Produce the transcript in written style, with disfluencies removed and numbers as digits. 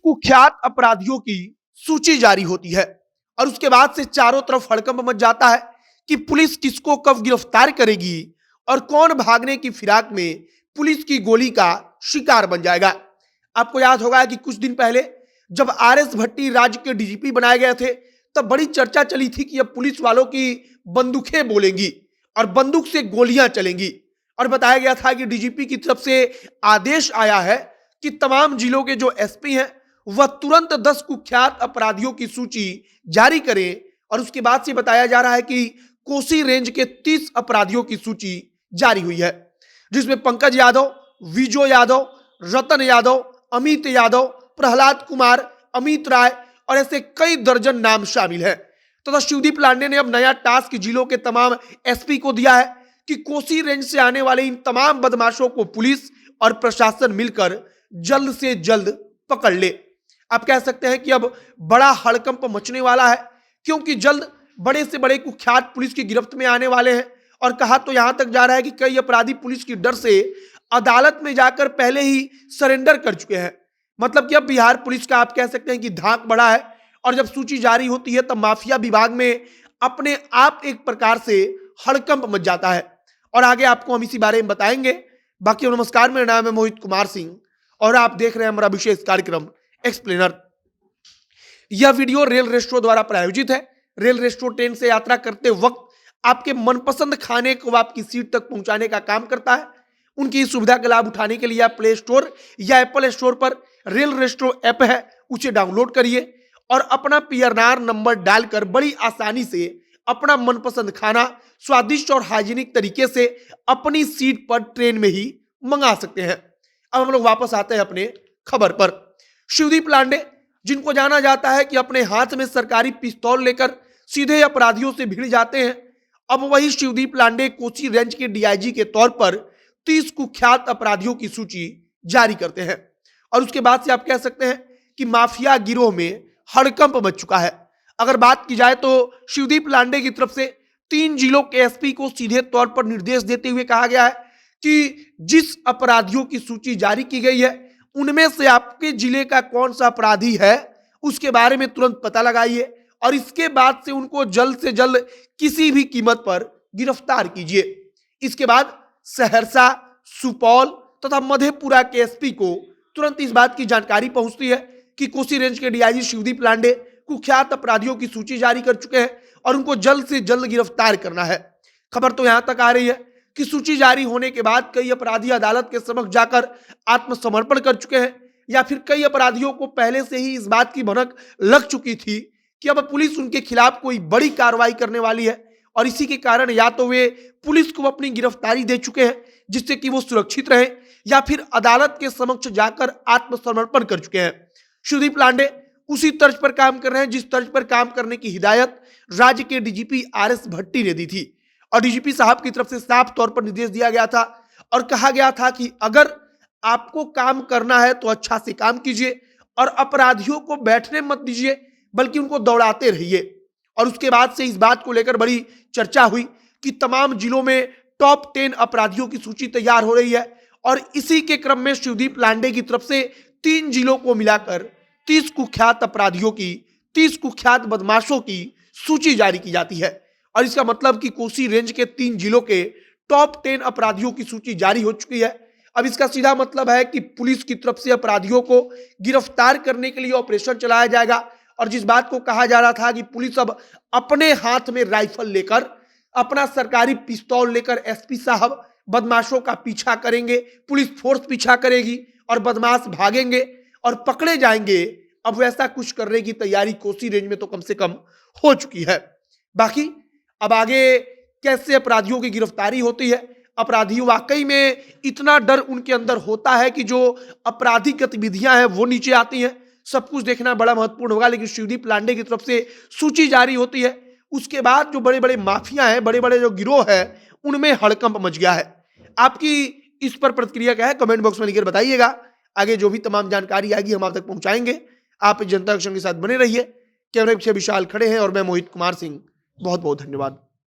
कुख्यात अपराधियों की सूची जारी होती है और उसके बाद से चारों तरफ हड़कंप मच जाता है कि पुलिस किसको कब गिरफ्तार करेगी और कौन भागने की फिराक में पुलिस की गोली का शिकार बन जाएगा। आपको याद होगा कि कुछ दिन पहले जब आरएस भट्टी राज्य के डीजीपी बनाए गए थे तब बड़ी चर्चा चली थी कि अब पुलिस वालों की बंदूकें बोलेंगी और बंदूक से गोलियां चलेंगी और बताया गया था कि डीजीपी की तरफ से आदेश आया है कि तमाम जिलों के जो एसपी हैं वह तुरंत 10 कुख्यात अपराधियों की सूची जारी करें और उसके बाद से बताया जा रहा है कि कोसी रेंज के 30 अपराधियों की सूची जारी हुई है, जिसमें पंकज यादव, विजो यादव, रतन यादव, अमित यादव, प्रहलाद कुमार, अमित राय और ऐसे कई दर्जन नाम शामिल है। तथा शिवदीप लांडे ने अब नया टास्क जिलों के तमाम एसपी को दिया है कि कोसी रेंज से आने वाले इन तमाम बदमाशों को पुलिस और प्रशासन मिलकर जल्द से जल्द पकड़ ले। आप कह सकते हैं कि अब बड़ा हड़कंप मचने वाला है, क्योंकि जल्द बड़े से बड़े कुख्यात पुलिस की गिरफ्त में आने वाले हैं और कहा तो यहां तक जा रहा है कि कई अपराधी पुलिस की डर से अदालत में जाकर पहले ही सरेंडर कर चुके हैं। मतलब कि अब बिहार पुलिस का आप कह सकते हैं कि धाक बढ़ा है और जब सूची जारी होती है तब माफिया विभाग में अपने आप एक प्रकार से हड़कंप मच जाता है और आगे आपको हम इसी बारे में बताएंगे। बाकी नमस्कार, मेरा नाम है मोहित कुमार सिंह और आप देख रहे हैं हमारा विशेष कार्यक्रम एक्सप्लेनर। यह वीडियो रेल रेस्ट्रो द्वारा प्रायोजित है। रेल रेस्ट्रो ट्रेन से यात्रा करते वक्त आपके मनपसंद खाने को आपकी सीट तक पहुंचाने का काम करता है। उनकी इस सुविधा का लाभ उठाने के लिए आप प्ले स्टोर या एप्पल स्टोर पर रेल रेस्ट्रो ऐप है, उसे डाउनलोड करिए और अपना पीएनआर नंबर डालकर बड़ी आसानी से अपना मनपसंद खाना स्वादिष्ट और हाइजीनिक तरीके से अपनी सीट पर ट्रेन में ही मंगा सकते हैं। अब हम लोग वापस आते हैं अपने खबर पर। शिवदीप लांडे, जिनको जाना जाता है कि अपने हाथ में सरकारी पिस्तौल लेकर सीधे अपराधियों से भिड़ जाते हैं, अब वही शिवदीप लांडे कोसी रेंज के डीआईजी के तौर पर 30 कुख्यात अपराधियों की सूची जारी करते हैं और उसके बाद से आप कह सकते हैं कि माफिया गिरोह में हड़कंप मच चुका है। अगर बात की जाए तो शिवदीप लांडे की तरफ से 3 जिलों के एसपी को सीधे तौर पर निर्देश देते हुए कहा गया है कि जिस अपराधियों की सूची जारी की गई है उनमें से आपके जिले का कौन सा अपराधी है उसके बारे में तुरंत पता लगाइए और इसके बाद से उनको जल्द से जल्द किसी भी कीमत पर गिरफ्तार कीजिए। इसके बाद सहरसा, सुपौल तथा मधेपुरा के एसपी को तुरंत इस बात की जानकारी पहुंचती है कि कोसी रेंज के डीआईजी शिवदीप लांडे कुख्यात अपराधियों की सूची जारी कर चुके हैं और उनको जल्द से जल्द गिरफ्तार करना है। खबर तो यहां तक आ रही है कि सूची जारी होने के बाद कई अपराधी अदालत के समक्ष जाकर आत्मसमर्पण कर चुके हैं या फिर कई अपराधियों को पहले से ही इस बात की भनक लग चुकी थी कि अब पुलिस उनके खिलाफ कोई बड़ी कार्रवाई करने वाली है और इसी के कारण या तो वे पुलिस को अपनी गिरफ्तारी दे चुके हैं जिससे कि वो सुरक्षित रहे या फिर अदालत के समक्ष जाकर आत्मसमर्पण कर चुके हैं। शिवदीप लांडे उसी तर्ज पर काम कर रहे हैं जिस तर्ज पर काम करने की हिदायत राज्य के डीजीपी आरएस भट्टी ने दी थी और डीजीपी साहब की तरफ से साफ तौर पर निर्देश दिया गया था और कहा गया था कि अगर आपको काम करना है तो अच्छा से काम कीजिए और अपराधियों को बैठने मत दीजिए बल्कि उनको दौड़ाते रहिए। और उसके बाद से इस बात को लेकर बड़ी चर्चा हुई कि तमाम जिलों में टॉप 10 अपराधियों की सूची तैयार हो रही है और इसी के क्रम में शिवदीप लांडे की तरफ से 3 जिलों को मिलाकर 30 कुख्यात अपराधियों की, 30 कुख्यात बदमाशों की सूची जारी की जाती है और इसका मतलब कि कोसी रेंज के 3 जिलों के टॉप 10 अपराधियों की सूची जारी हो चुकी है। अब इसका सीधा मतलब है कि पुलिस की तरफ से अपराधियों को गिरफ्तार करने के लिए ऑपरेशन चलाया जाएगा और जिस बात को कहा जा रहा था कि पुलिस अब अपने हाथ में राइफल लेकर, अपना सरकारी पिस्तौल लेकर एसपी साहब बदमाशों का पीछा करेंगे, पुलिस फोर्स पीछा करेगी और बदमाश भागेंगे और पकड़े जाएंगे, अब वैसा कुछ करने की तैयारी कोसी रेंज में तो कम से कम हो चुकी है। बाकी अब आगे कैसे अपराधियों की गिरफ्तारी होती है, अपराधी वाकई में इतना डर उनके अंदर होता है कि जो आपराधिक गतिविधियां हैं वो नीचे आती हैं, सब कुछ देखना बड़ा महत्वपूर्ण होगा। लेकिन शिवदीप लांडे की तरफ से सूची जारी होती है, उसके बाद जो बड़े बड़े माफिया हैं, बड़े बड़े जो गिरोह है, उनमें हड़कंप मच गया है। आपकी इस पर प्रतिक्रिया क्या है, कमेंट बॉक्स में लिखकर बताइएगा। आगे जो भी तमाम जानकारी आएगी हम आप तक पहुंचाएंगे। आप जनता एक्शन के साथ बने रहिए। कैमरे पीछे विशाल खड़े हैं और मैं मोहित कुमार सिंह। बहुत बहुत धन्यवाद।